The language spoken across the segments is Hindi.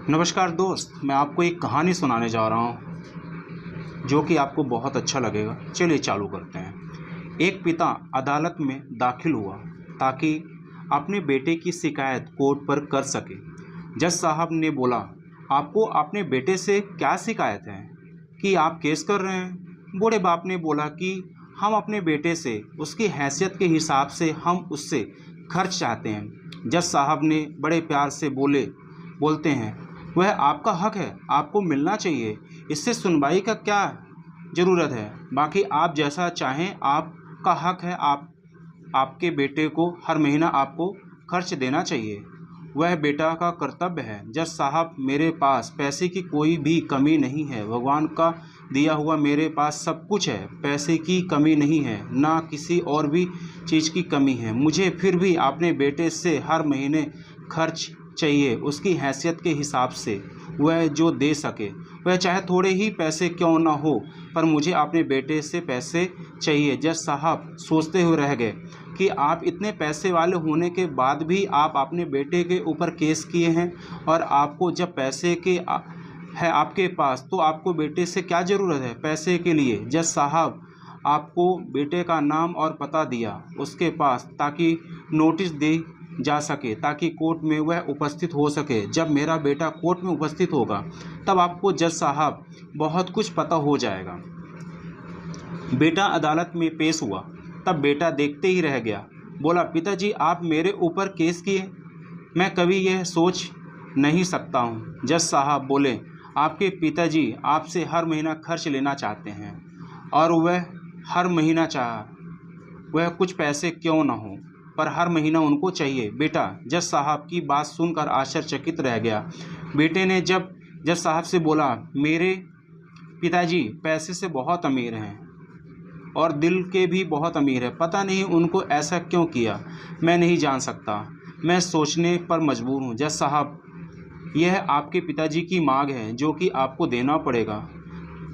नमस्कार दोस्त, मैं आपको एक कहानी सुनाने जा रहा हूँ जो कि आपको बहुत अच्छा लगेगा। चलिए चालू करते हैं। एक पिता अदालत में दाखिल हुआ ताकि अपने बेटे की शिकायत कोर्ट पर कर सके। जज साहब ने बोला, आपको अपने बेटे से क्या शिकायत है कि आप केस कर रहे हैं? बूढ़े बाप ने बोला कि हम अपने बेटे से उसकी हैसियत के हिसाब से हम उससे खर्च चाहते हैं। जज साहब ने बड़े प्यार से बोलते हैं, वह आपका हक है, आपको मिलना चाहिए, इससे सुनवाई का क्या ज़रूरत है? बाकी आप जैसा चाहें, आपका हक है। आपके बेटे को हर महीना आपको खर्च देना चाहिए, वह बेटा का कर्तव्य है। जज साहब, मेरे पास पैसे की कोई भी कमी नहीं है, भगवान का दिया हुआ मेरे पास सब कुछ है, पैसे की कमी नहीं है, ना किसी और भी चीज़ की कमी है। मुझे फिर भी अपने बेटे से हर महीने खर्च चाहिए, उसकी हैसियत के हिसाब से वह जो दे सके, वह चाहे थोड़े ही पैसे क्यों ना हो, पर मुझे अपने बेटे से पैसे चाहिए। जज साहब सोचते हुए रह गए कि आप इतने पैसे वाले होने के बाद भी आप अपने बेटे के ऊपर केस किए हैं, और आपको जब पैसे के है आपके पास, तो आपको बेटे से क्या ज़रूरत है पैसे के लिए? जज साहब आपको बेटे का नाम और पता दिया उसके पास ताकि नोटिस दे जा सके, ताकि कोर्ट में वह उपस्थित हो सके। जब मेरा बेटा कोर्ट में उपस्थित होगा तब आपको जज साहब बहुत कुछ पता हो जाएगा। बेटा अदालत में पेश हुआ, तब बेटा देखते ही रह गया। बोला, पिताजी आप मेरे ऊपर केस किए? मैं कभी यह सोच नहीं सकता हूँ। जज साहब बोले, आपके पिताजी आपसे हर महीना खर्च लेना चाहते हैं, और वह हर महीना वह कुछ पैसे क्यों ना हो, पर हर महीना उनको चाहिए बेटा। जज साहब की बात सुनकर आश्चर्यचकित रह गया। बेटे ने जब जज साहब से बोला, मेरे पिताजी पैसे से बहुत अमीर हैं और दिल के भी बहुत अमीर है, पता नहीं उनको ऐसा क्यों किया, मैं नहीं जान सकता, मैं सोचने पर मजबूर हूँ। जज साहब, यह आपके पिताजी की मांग है जो कि आपको देना पड़ेगा,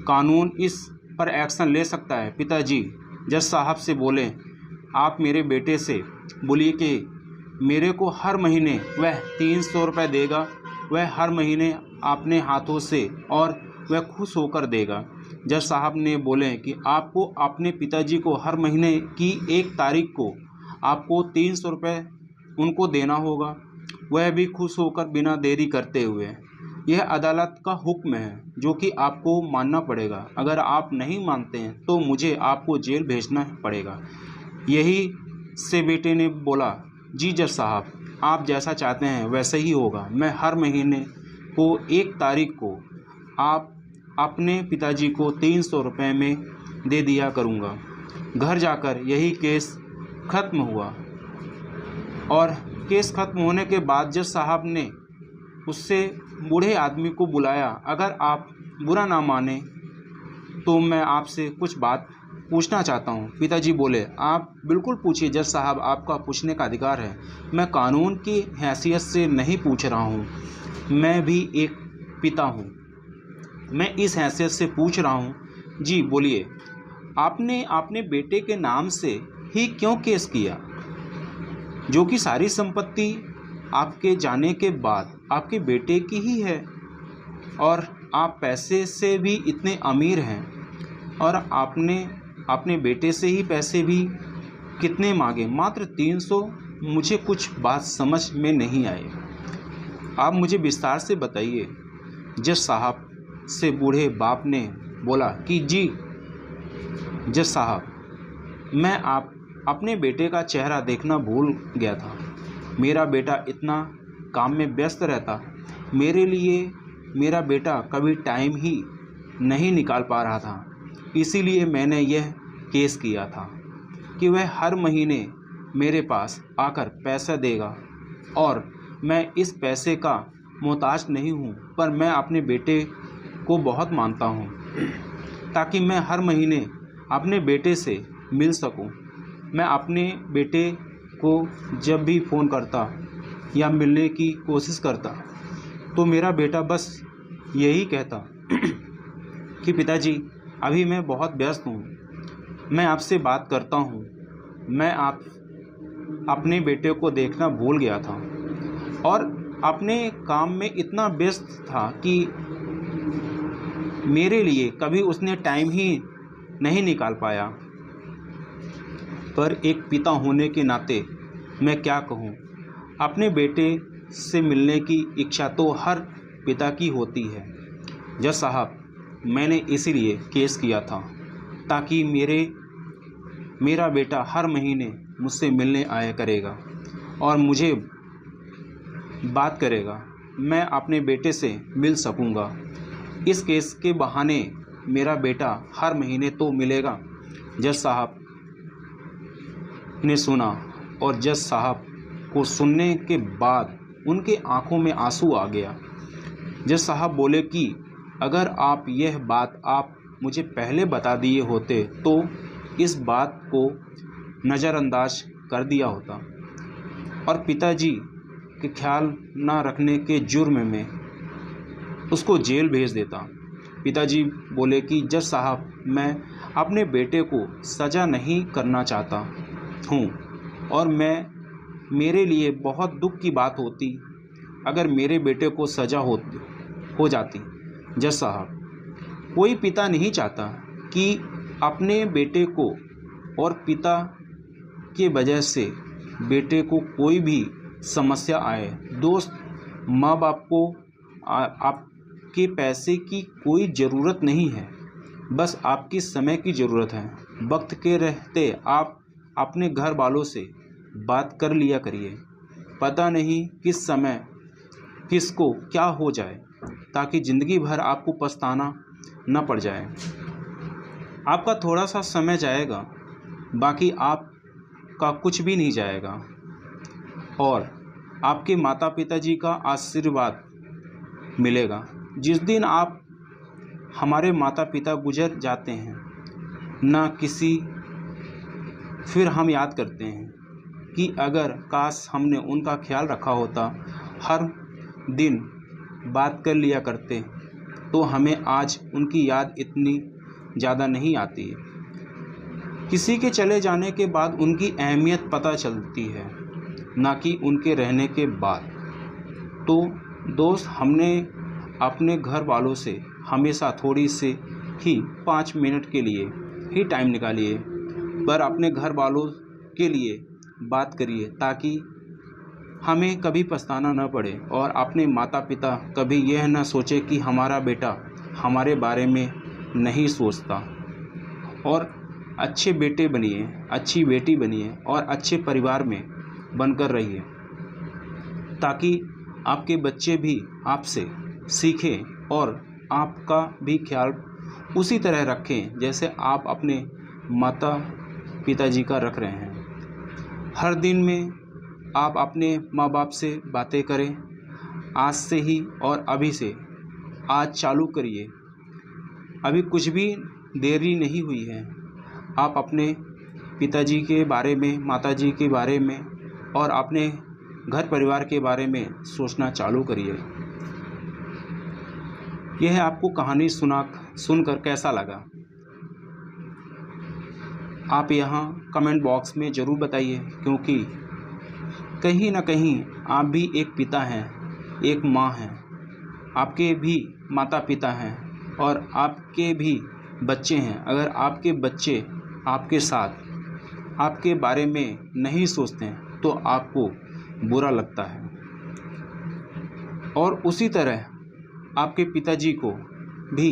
कानून इस पर एक्शन ले सकता है। पिताजी जज साहब से बोले, आप मेरे बेटे से बोलिए कि मेरे को हर महीने वह 300 रुपये देगा, वह हर महीने अपने हाथों से, और वह खुश होकर देगा। जज साहब ने बोले कि आपको अपने पिताजी को हर महीने की 1 तारीख को आपको 300 रुपये उनको देना होगा, वह भी खुश होकर बिना देरी करते हुए। यह अदालत का हुक्म है जो कि आपको मानना पड़ेगा। अगर आप नहीं मानते हैं तो मुझे आपको जेल भेजना पड़ेगा। यही से बेटे ने बोला, जी जज साहब, आप जैसा चाहते हैं वैसा ही होगा। मैं हर महीने को 1 तारीख को आप अपने पिताजी को 300 रुपये में दे दिया करूँगा। घर जाकर यही केस ख़त्म हुआ, और केस ख़त्म होने के बाद जज साहब ने उससे बूढ़े आदमी को बुलाया। अगर आप बुरा ना माने तो मैं आपसे कुछ बात पूछना चाहता हूँ। पिताजी बोले, आप बिल्कुल पूछिए जज साहब, आपका पूछने का अधिकार है। मैं कानून की हैसियत से नहीं पूछ रहा हूँ, मैं भी एक पिता हूँ, मैं इस हैसियत से पूछ रहा हूँ। जी बोलिए, आपने अपने बेटे के नाम से ही क्यों केस किया, जो कि सारी संपत्ति आपके जाने के बाद आपके बेटे की ही है, और आप पैसे से भी इतने अमीर हैं, और आपने अपने बेटे से ही पैसे भी कितने मांगे, मात्र 300? मुझे कुछ बात समझ में नहीं आई, आप मुझे विस्तार से बताइए। जज साहब से बूढ़े बाप ने बोला कि जी जज साहब, मैं अपने बेटे का चेहरा देखना भूल गया था। मेरा बेटा इतना काम में व्यस्त रहता, मेरे लिए मेरा बेटा कभी टाइम ही नहीं निकाल पा रहा था, इसीलिए मैंने यह केस किया था कि वह हर महीने मेरे पास आकर पैसा देगा, और मैं इस पैसे का मोहताज नहीं हूँ, पर मैं अपने बेटे को बहुत मानता हूँ, ताकि मैं हर महीने अपने बेटे से मिल सकूँ। मैं अपने बेटे को जब भी फ़ोन करता या मिलने की कोशिश करता तो मेरा बेटा बस यही कहता कि पिताजी अभी मैं बहुत व्यस्त हूँ, मैं आपसे बात करता हूँ। मैं अपने बेटे को देखना भूल गया था, और अपने काम में इतना व्यस्त था कि मेरे लिए कभी उसने टाइम ही नहीं निकाल पाया। पर एक पिता होने के नाते मैं क्या कहूँ, अपने बेटे से मिलने की इच्छा तो हर पिता की होती है। जज साहब, मैंने इसीलिए केस किया था ताकि मेरा बेटा हर महीने मुझसे मिलने आया करेगा और मुझे बात करेगा, मैं अपने बेटे से मिल सकूंगा। इस केस के बहाने मेरा बेटा हर महीने तो मिलेगा। जज साहब ने सुना और जज साहब को सुनने के बाद उनके आंखों में आंसू आ गया। जज साहब बोले कि अगर आप यह बात आप मुझे पहले बता दिए होते तो इस बात को नज़रअंदाज कर दिया होता और पिताजी के ख्याल न रखने के जुर्म में उसको जेल भेज देता। पिताजी बोले कि जज साहब, मैं अपने बेटे को सज़ा नहीं करना चाहता हूँ और मेरे लिए बहुत दुख की बात होती अगर मेरे बेटे को सज़ा हो जाती। जज साहब, कोई पिता नहीं चाहता कि अपने बेटे को और पिता के वजह से बेटे को कोई भी समस्या आए। दोस्त, माँ बाप को आपके पैसे की कोई ज़रूरत नहीं है, बस आपकी समय की ज़रूरत है। वक्त के रहते आप अपने घर वालों से बात कर लिया करिए। पता नहीं किस समय किसको क्या हो जाए, ताकि ज़िंदगी भर आपको पछताना न पड़ जाए। आपका थोड़ा सा समय जाएगा, बाकी आपका कुछ भी नहीं जाएगा और आपके माता पिताजी का आशीर्वाद मिलेगा। जिस दिन आप हमारे माता पिता गुजर जाते हैं ना किसी, फिर हम याद करते हैं कि अगर काश हमने उनका ख्याल रखा होता, हर दिन बात कर लिया करते, तो हमें आज उनकी याद इतनी ज़्यादा नहीं आती है। किसी के चले जाने के बाद उनकी अहमियत पता चलती है, ना कि उनके रहने के बाद। तो दोस्त, हमने अपने घर वालों से हमेशा थोड़ी सी ही 5 मिनट के लिए ही टाइम निकालिए, पर अपने घर वालों के लिए बात करिए ताकि हमें कभी पछताना न पड़े और अपने माता पिता कभी यह न सोचे कि हमारा बेटा हमारे बारे में नहीं सोचता। और अच्छे बेटे बनिए, अच्छी बेटी बनिए और अच्छे परिवार में बनकर रहिए, ताकि आपके बच्चे भी आपसे सीखें और आपका भी ख्याल उसी तरह रखें जैसे आप अपने माता पिताजी का रख रहे हैं। हर दिन में आप अपने माँ बाप से बातें करें, आज से ही और अभी से। आज चालू करिए, अभी कुछ भी देरी नहीं हुई है। आप अपने पिताजी के बारे में, माताजी के बारे में और अपने घर परिवार के बारे में सोचना चालू करिए। यह आपको कहानी सुनकर कैसा लगा, आप यहाँ कमेंट बॉक्स में ज़रूर बताइए, क्योंकि कहीं ना कहीं आप भी एक पिता हैं, एक माँ हैं, आपके भी माता पिता हैं और आपके भी बच्चे हैं। अगर आपके बच्चे आपके साथ आपके बारे में नहीं सोचते हैं तो आपको बुरा लगता है, और उसी तरह आपके पिताजी को भी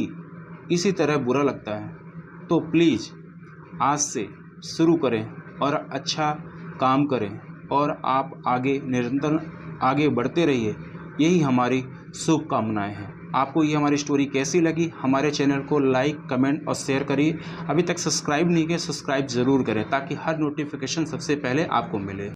इसी तरह बुरा लगता है। तो प्लीज़ आज से शुरू करें और अच्छा काम करें और आप आगे निरंतर आगे बढ़ते रहिए, यही हमारी शुभकामनाएं हैं। आपको ये हमारी स्टोरी कैसी लगी, हमारे चैनल को लाइक, कमेंट और शेयर करिए। अभी तक सब्सक्राइब नहीं किया, सब्सक्राइब ज़रूर करें ताकि हर नोटिफिकेशन सबसे पहले आपको मिले।